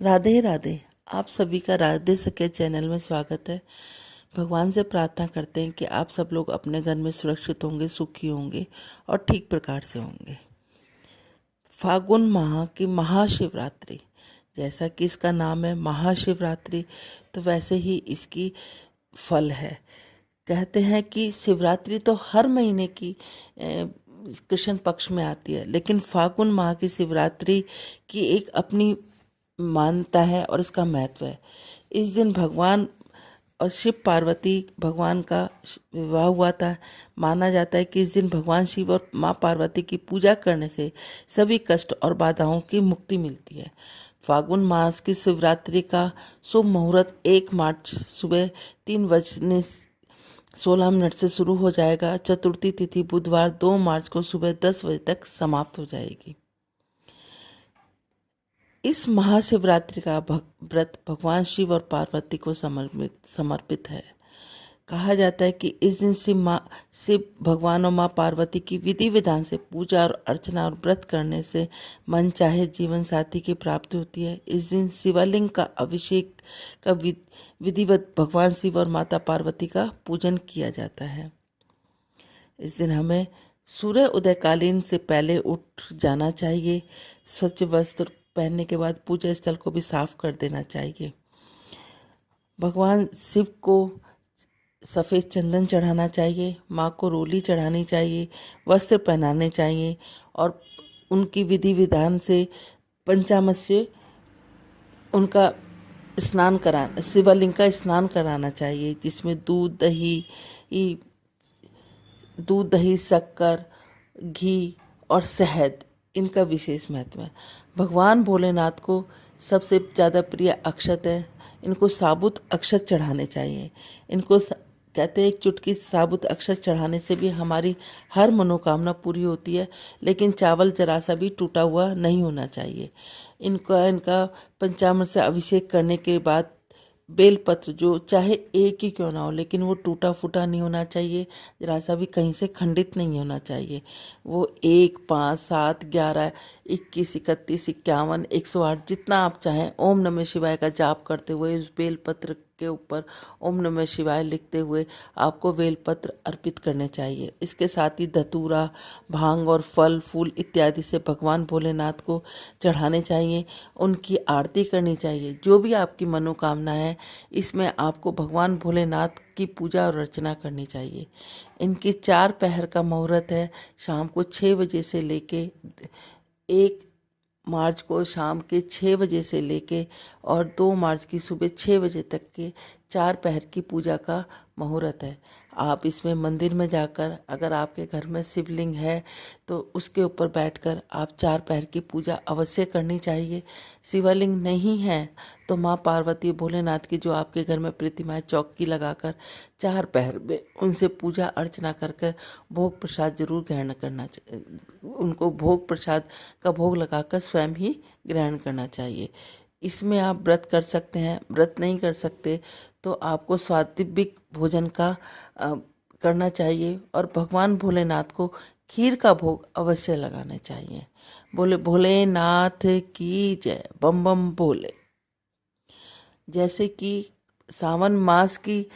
राधे राधे। आप सभी का राधे सखे चैनल में स्वागत है। भगवान से प्रार्थना करते हैं कि आप सब लोग अपने घर में सुरक्षित होंगे, सुखी होंगे और ठीक प्रकार से होंगे। फागुन माह की महाशिवरात्रि, जैसा कि इसका नाम है महाशिवरात्रि, तो वैसे ही इसकी फल है। कहते हैं कि शिवरात्रि तो हर महीने की कृष्ण पक्ष में आती है, लेकिन फागुन माह की शिवरात्रि की एक अपनी मान्यता है और इसका महत्व है। इस दिन भगवान और शिव पार्वती भगवान का विवाह हुआ था। माना जाता है कि इस दिन भगवान शिव और माँ पार्वती की पूजा करने से सभी कष्ट और बाधाओं की मुक्ति मिलती है। फागुन मास की शिवरात्रि का शुभ मुहूर्त 1 मार्च सुबह 3:16 से शुरू हो जाएगा। चतुर्थी तिथि बुधवार 2 मार्च को सुबह 10 बजे तक समाप्त हो जाएगी। इस महाशिवरात्रि का व्रत भगवान शिव और पार्वती को समर्पित है। कहा जाता है कि इस दिन शिव भगवान और माँ पार्वती की विधि विधान से पूजा और अर्चना और व्रत करने से मन चाहे जीवन साथी की प्राप्ति होती है। इस दिन शिवलिंग का अभिषेक का विधिवत भगवान शिव और माता पार्वती का पूजन किया जाता है। इस दिन हमें सूर्य उदयकालीन से पहले उठ जाना चाहिए। स्वच्छ वस्त्र पहनने के बाद पूजा स्थल को भी साफ कर देना चाहिए। भगवान शिव को सफ़ेद चंदन चढ़ाना चाहिए, माँ को रोली चढ़ानी चाहिए, वस्त्र पहनाने चाहिए और उनकी विधि विधान से पंचामृत से उनका शिवलिंग का स्नान कराना चाहिए, जिसमें दूध दही शक्कर घी और शहद, इनका विशेष महत्व है। भगवान भोलेनाथ को सबसे ज़्यादा प्रिय अक्षत है। इनको साबुत अक्षत चढ़ाने चाहिए। कहते हैं एक चुटकी साबुत अक्षत चढ़ाने से भी हमारी हर मनोकामना पूरी होती है, लेकिन चावल जरा सा भी टूटा हुआ नहीं होना चाहिए। इनका पंचामृत से अभिषेक करने के बाद बेलपत्र, जो चाहे एक ही क्यों ना हो, लेकिन वो टूटा फूटा नहीं होना चाहिए, जरा सा भी कहीं से खंडित नहीं होना चाहिए। वो 1, 5, 7, 11, 21, 31, 51, 108 जितना आप चाहें ओम नमः शिवाय का जाप करते हुए उस बेलपत्र के ऊपर ओम नमः शिवाय लिखते हुए आपको बेलपत्र अर्पित करने चाहिए। इसके साथ ही धतूरा, भांग और फल फूल इत्यादि से भगवान भोलेनाथ को चढ़ाने चाहिए। उनकी आरती करनी चाहिए। जो भी आपकी मनोकामना है, इसमें आपको भगवान भोलेनाथ की पूजा और अर्चना करनी चाहिए। इनकी 4 पहर का मुहूर्त है। शाम को 6 बजे से लेके 1 मार्च को शाम के 6 बजे से लेके और 2 मार्च की सुबह 6 बजे तक के 4 पहर की पूजा का मुहूर्त है। आप इसमें मंदिर में जाकर, अगर आपके घर में शिवलिंग है तो उसके ऊपर बैठकर आप 4 पहर की पूजा अवश्य करनी चाहिए। शिवलिंग नहीं है तो माँ पार्वती भोलेनाथ की जो आपके घर में प्रतिमाएं, चौकी लगाकर 4 पहर में उनसे पूजा अर्चना करके भोग प्रसाद जरूर ग्रहण करना चाहिए। उनको भोग प्रसाद का भोग लगाकर स्वयं ही ग्रहण करना चाहिए। इसमें आप व्रत कर सकते हैं। व्रत नहीं कर सकते तो आपको सात्विक भोजन का करना चाहिए और भगवान भोलेनाथ को खीर का भोग अवश्य लगाना चाहिए। बोले भोलेनाथ की जय, बम बम भोले। जैसे कि सावन मास की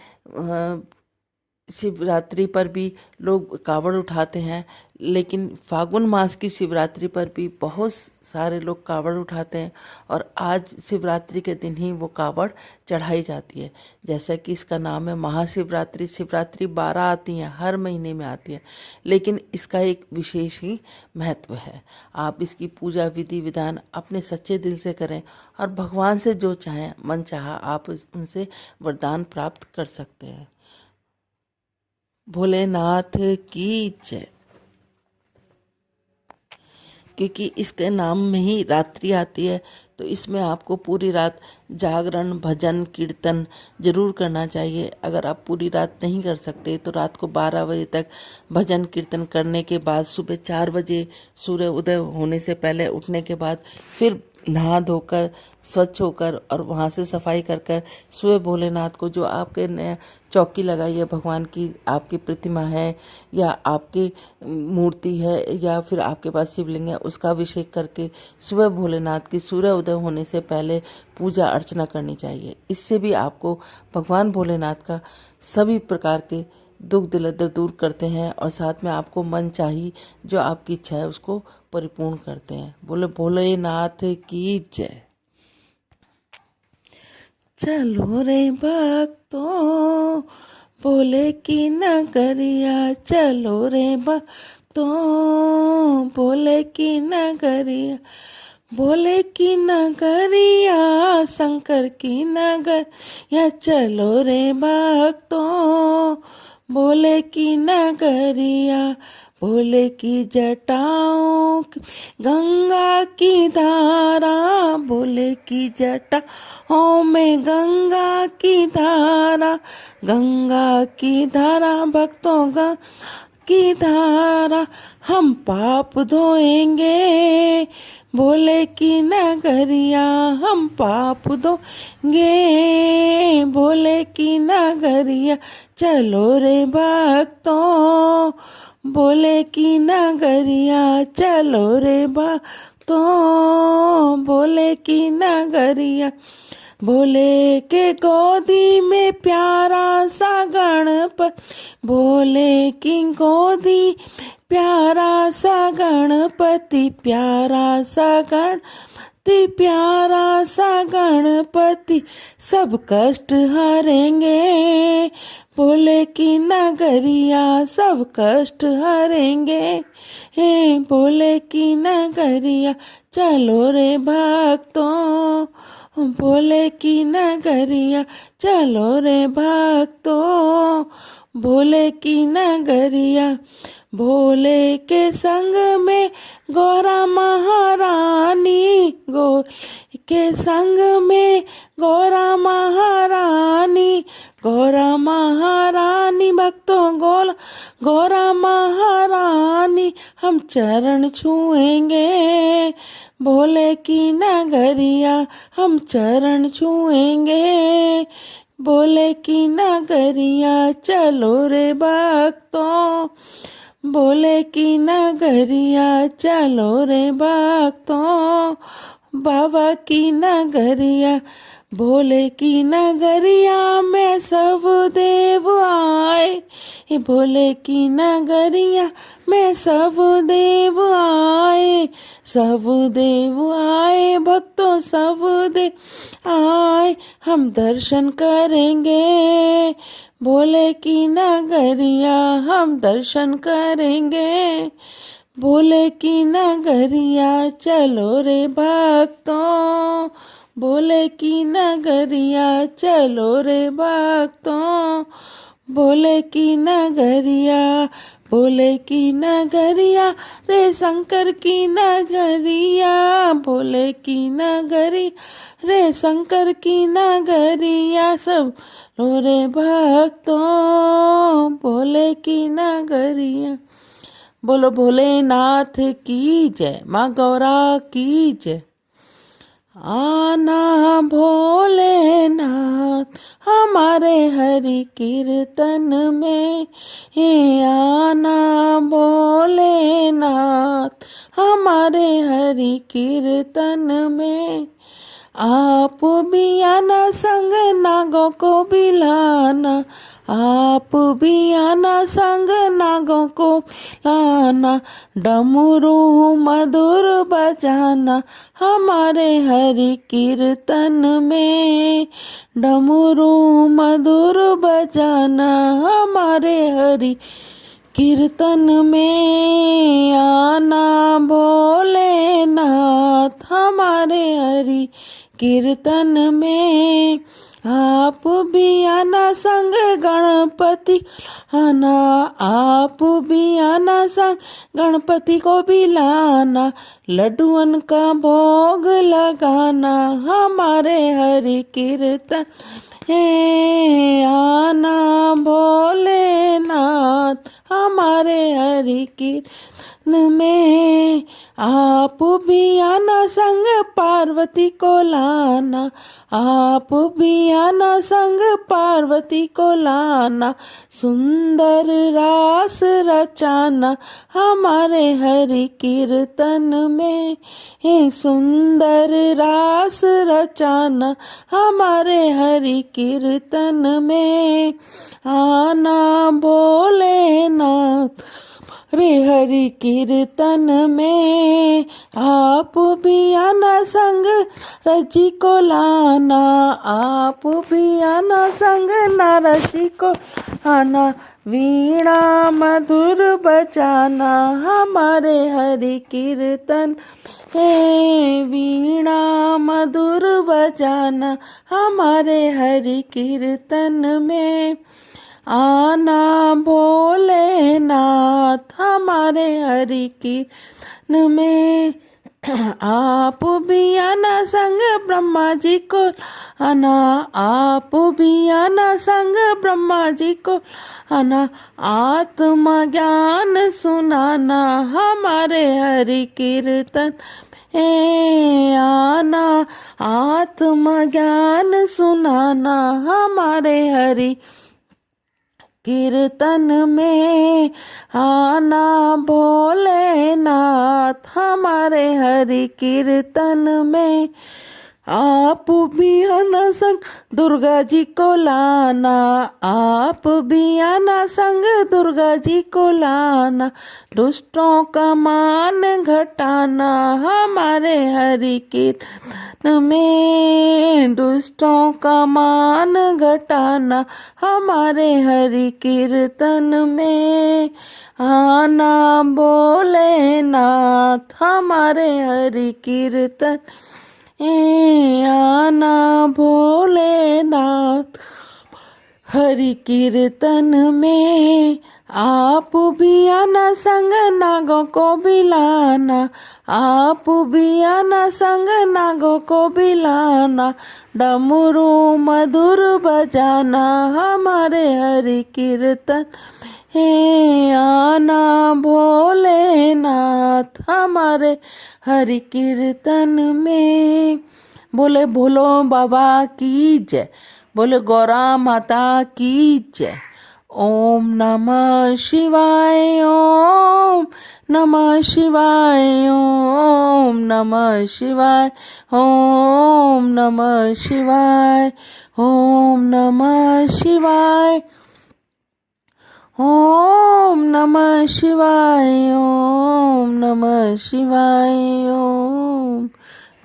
शिवरात्रि पर भी लोग कावड़ उठाते हैं, लेकिन फागुन मास की शिवरात्रि पर भी बहुत सारे लोग कावड़ उठाते हैं और आज शिवरात्रि के दिन ही वो कावड़ चढ़ाई जाती है। जैसा कि इसका नाम है महाशिवरात्रि। शिवरात्रि 12 आती हैं, हर महीने में आती है, लेकिन इसका एक विशेष ही महत्व है। आप इसकी पूजा विधि विधान अपने सच्चे दिल से करें और भगवान से जो चाहें, मन चाहा, आप उनसे वरदान प्राप्त कर सकते हैं। भोलेनाथ की जय। क्योंकि इसके नाम में ही रात्रि आती है, तो इसमें आपको पूरी रात जागरण, भजन, कीर्तन जरूर करना चाहिए। अगर आप पूरी रात नहीं कर सकते तो रात को 12 बजे तक भजन कीर्तन करने के बाद सुबह 4 बजे सूर्य उदय होने से पहले उठने के बाद फिर नहा धोकर स्वच्छ होकर और वहाँ से सफाई कर कर सुबह भोलेनाथ को, जो आपके नया चौकी लगाई है भगवान की, आपकी प्रतिमा है या आपकी मूर्ति है या फिर आपके पास शिवलिंग है, उसका अभिषेक करके सुबह भोलेनाथ की सूर्य उदय होने से पहले पूजा अर्चना करनी चाहिए। इससे भी आपको भगवान भोलेनाथ का सभी प्रकार के दुख दरिद्र दूर करते हैं और साथ में आपको मन चाही जो आपकी इच्छा है उसको परिपूर्ण करते हैं। बोले भोलेनाथ की जय। चलो रे भक्तों भोले की नगरिया, चलो रे भक्तों भोले की नगरिया, भोले की नगरिया शंकर की नगरिया, चलो रे भक्तों भोले की नगरिया। भोले की जटाओं गंगा की धारा, भोले की जटाओं में गंगा की धारा, गंगा की धारा भक्तों की धारा, हम पाप धोएंगे भोले की नगरिया, हम पाप धोएंगे भोले की नगरिया, चलो रे भक्तों भोले की नगरिया, चलो रे भक्तों भोले की नगरिया। भोले के गोदी में प्यारा सा गणपति, भोले की गोदी प्यारा सा गणपति, प्यारा सा गणपति, प्यारा सा गणपति, सब कष्ट हरेंगे भोले की नगरिया, सब कष्ट हरेंगे हे भोले की नगरिया, चलो रे भक्तों भोले की नगरिया, चलो रे भक्तों भोले की नगरिया। भोले के संग में गौरा महारानी, भोले के संग में गौरा महारानी, गौरा महारानी भक्तों गौरा महारानी, हम चरण छुएंगे भोले की नगरिया, हम चरण छुएंगे भोले की नगरिया, चलो रे भक्तों भोले की नगरिया, चलो रे भक्तों बाबा की नगरिया। भोले की नगरिया में सब देव आए, भोले की नगरिया में सब देव आए, सब देव आए भक्तों सब देव आए, हम दर्शन करेंगे भोले की नगरिया, हम दर्शन करेंगे भोले की नगरिया, चलो रे भक्तों भोले की नगरिया, चलो रे भक्तों भोले की नगरिया। भोले की नगरिया रे शंकर की नगरिया, भोले की नगरिया रे शंकर की नगरिया, सब लो रे भक्तों भोले की नगरिया। बोलो भोलेनाथ की जय, माँ गौरा की जय। आना भोलेनाथ हमारे हरि कीर्तन में, हे आना भोलेनाथ हमारे हरि कीर्तन में। आप भी आना संग नागों को भी लाना, आप भी आना संग नागों को लाना, डमरू मधुर बजाना हमारे हरि कीर्तन में, डमरू मधुर बजाना हमारे हरि कीर्तन में। आना भोलेनाथ हमारे हरि कीर्तन में। आप भी आना संग गणपति आना, आप भी आना संग गणपति को भी लाना, लड्डुअन का भोग लगाना हमारे हरि कीर्तन है। आना भोलेनाथ हमारे हरि कीर्तन में आप भी आना संग पार्वती को लाना, आप भी आना संग पार्वती को लाना, सुंदर रास रचाना हमारे हरि कीर्तन में, हे सुंदर रास रचाना हमारे हरि कीर्तन में। आना भोलेनाथ रे हरि कीर्तन में, आप भी आना संग रजी को लाना, आप भी आना संग नारद जी को आना, वीणा मधुर बजाना हमारे हरि कीर्तन में, वीणा मधुर बजाना हमारे हरि कीर्तन में। आना भोलेनाथ हमारे हरि कीर्तन में, आप भी आना संग ब्रह्मा जी को आना, आप भी आना संग ब्रह्मा जी को आना, आत्मा ज्ञान सुनाना हमारे हरि कीर्तन में। आना आत्मा ज्ञान सुनाना हमारे हरि कीर्तन में। आना भोलेनाथ हमारे हरि कीर्तन में, आप भी आना संग दुर्गा जी को लाना, आप भी आना संग दुर्गा जी को लाना, दुष्टों का मान घटाना हमारे हरि कीर्तन में, दुष्टों का मान घटाना हमारे हरि कीर्तन में। आना भोलेनाथ हमारे हरि कीर्तन, आना भोलेनाथ हरि कीर्तन में, आप भी आना संग नागों को भी लाना, आप भी आना संग नागों को भी लाना, डमरू मधुर बजाना हमारे हरि कीर्तन में। आना भोलेनाथ हमारे हरि कीर्तन में। बोले भोलो बाबा की जय, बोले गौरा माता की जय। ओम नमः शिवाय, ओम नमः शिवाय, ओम नमः शिवाय, ओम नमः शिवाय, ओम नमः शिवाय, ओम नमः शिवाय, ओम नमः शिवाय, ओम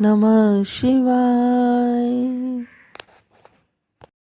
नमः शिवाय।